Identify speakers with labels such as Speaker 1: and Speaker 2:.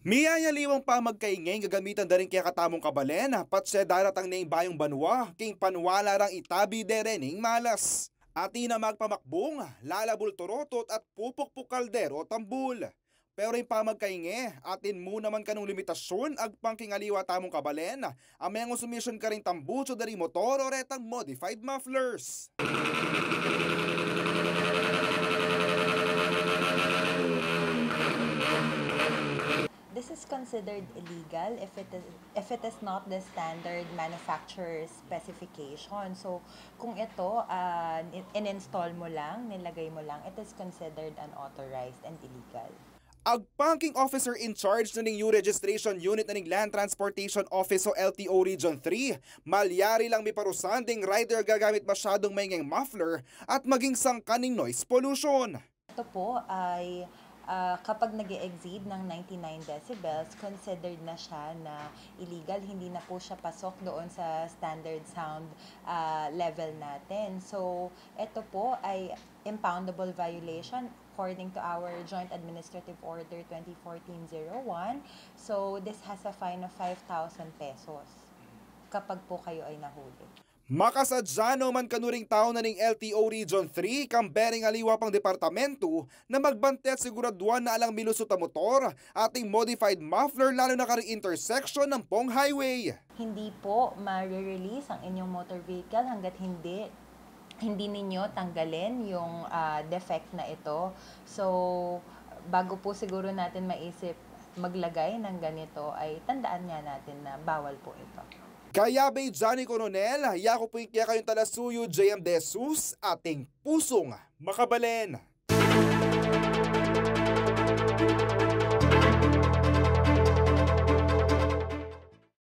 Speaker 1: Miyayaliwang pa magkaingay gagamitan da rin kaya katamong kabalen, patse daratang na bayong banwa, king panwala rang itabi derening malas. Ati na magpamakbong, lalabul torotot at pupok kaldero tambul. Pero rin pa magkainge, atin mo naman kanong limitasyon agpang kingaliwa tamong kabalen, amayang usumisyon ka rin tambuso dari motor o retang modified mufflers.
Speaker 2: This is considered illegal if it is not the standard manufacturer specification. So, kung ito in-install mo lang, nilagay mo lang, it is considered unauthorized and illegal.
Speaker 1: Agpangking officer in charge na ning registration unit na ning Land Transportation Office o LTO Region 3, malyari lang may parusan ding rider gagamit masyadong maingay muffler at maging sangkaning noise pollution.
Speaker 2: Ito po ay kapag nag-exceed ng 99 decibels, considered na siya na illegal. Hindi na po siya pasok doon sa standard sound level natin. So, ito po ay impoundable violation according to our Joint Administrative Order 2014-01. So, this has a fine of 5,000 pesos kapag po kayo ay nahuli.
Speaker 1: Makasadyano man kanuring tao na ning LTO Region 3 kambering aliwa pang departamento na magbante at siguraduan na alang milusot ang motor ating modified muffler lalo na karing intersection ng Pong Highway.
Speaker 2: Hindi po ma-release ang inyong motor vehicle hanggat hindi ninyo tanggalin yung defect na ito. So, bago po siguro natin maisip maglagay ng ganito ay tandaan nga natin na bawal po ito.
Speaker 1: Kaya bay Johnny Coronel, yako po yung kaya kayong talasuyo JM De Jesus, ating pusong makabalen.